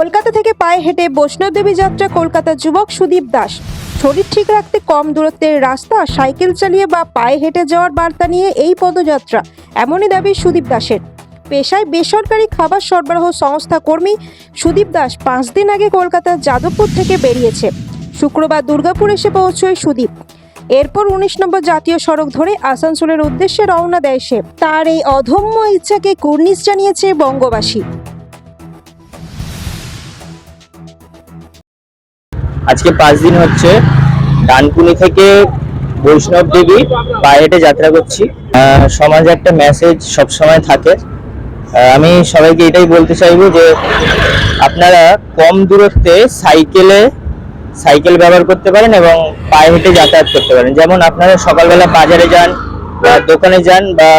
কলকাতা থেকে পায়ে হেঁটে বৈষ্ণবদেবী যাত্রা কলকাতার যুবক সুদীপ দাস। শরীর ঠিক রাখতে কম দূরত্বের রাস্তা সাইকেল চালিয়ে বা পায়ে হেঁটে যাওয়ার বার্তা নিয়ে এই পদযাত্রা, এমনই দাবি সুদীপ দাসের। পেশায় বেসরকারি খাবার সরবরাহ সংস্থা কর্মী সুদীপ দাস 5 দিন আগে কলকাতার যাদবপুর থেকে বেরিয়েছে। শুক্রবার দুর্গাপুর এসে পৌঁছয় সুদীপ। এরপর 19 নম্বর জাতীয় সড়ক ধরে আসানসোলের উদ্দেশ্যে রওনা দেয় সে। তার এই অদম্য ইচ্ছাকে কুর্নিশ জানিয়েছে বঙ্গবাসী। আজকে 5 দিন হচ্ছে ডানকুনি থেকে বৈষ্ণব দেবী পায়ে হেঁটে যাত্রা করছি। সমাজে একটা মেসেজ সবসময় থাকে। আমি সবাইকে এটাই বলতে চাইবো যে আপনারা কম দূরত্বে সাইকেল ব্যবহার করতে পারেন এবং পায়ে হেঁটে যাতায়াত করতে পারেন। যেমন আপনারা সকালবেলা বাজারে যান বা দোকানে যান বা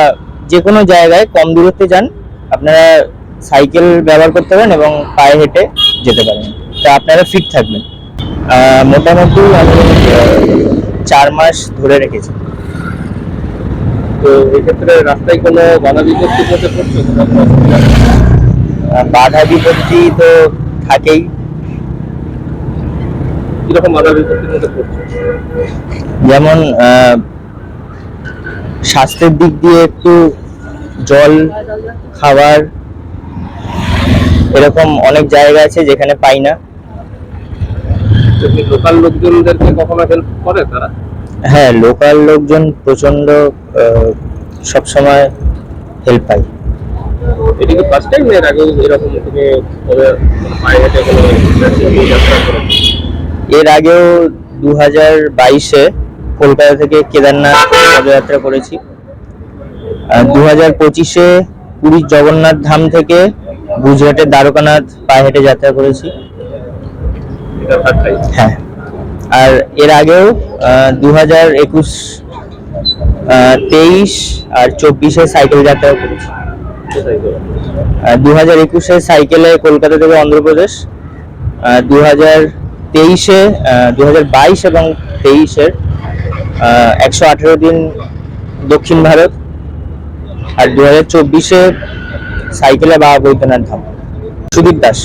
যে কোনো জায়গায় কম দূরত্বে যান, আপনারা সাইকেল ব্যবহার করতে পারেন এবং পায়ে হেঁটে যেতে পারেন, তা আপনারা ফিট থাকবেন। মোটামুটি আমি 4 মাস ধরে রেখেছি। তো এক্ষেত্রে রাস্তায় কোনো বাধা বিপত্তির মধ্যে পড়ছে? বাধা বিপত্তি তো থাকেই। কিরকম বাধা বিপত্তির মধ্যে পড়ছে? যেমন স্বাস্থ্যের দিক দিয়ে একটু জল, খাবার, এরকম অনেক জায়গা আছে যেখানে পাই না। লোকাল লোকজনদেরকে কখনো হেল্প করে তারা? হ্যাঁ, লোকাল লোকজন প্রচন্ড সবসময় হেল্প পাই। এটা কি ফার্স্ট টাইম এর আগে এরকম তুমি পায়ে হেঁটে কোনো যাত্রা করেছো? এর আগেও 2022-এ কলকাতা থেকে কেদারনাথ পদযাত্রা করেছি। 2025-এ পুরীর জগন্নাথ ধাম থেকে গুজরাটের দ্বারকানাথ পায়ে হেঁটে যাত্রা করেছি। এটা ফার্স্ট টাইম? হ্যাঁ, আর এর আগেও 2021, 23 আর 24-এ সাইকেল যাত্রা করেছি। 2021-এ সাইকেলে কলকাতা থেকে অন্ধ্রপ্রদেশ, 2023-এ 2022 এবং 23-এর 118 দিন দক্ষিণ ভারত, আর 2024-এ সাইকেলে বাবা বৈদ্যনাথ ধাম। সুদীপ দাস।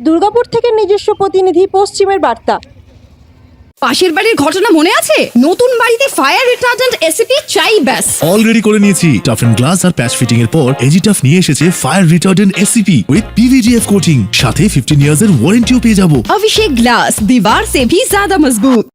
দুর্গাপুর থেকে নিজস্ব প্রতিনিধি, পশ্চিমের বার্তা। পাশের বাড়ির ঘটনা মনে আছে? নতুন বাড়িতে ফায়ার রিটার্ডেন্ট এসিপি চাই ব্যাস। অলরেডি করে নিয়েছি। টাফ এন্ড গ্লাস আর প্যাচ ফিটিং এর পর এজিটাফ নিয়ে এসেছে fire retardant ACP with PVDF coating, সাথে 15 ইয়ার্স এর ওয়ারেন্টিও পেয়ে যাবো। अभिषेक ग्लास, दीवार से भी ज्यादा मजबूत।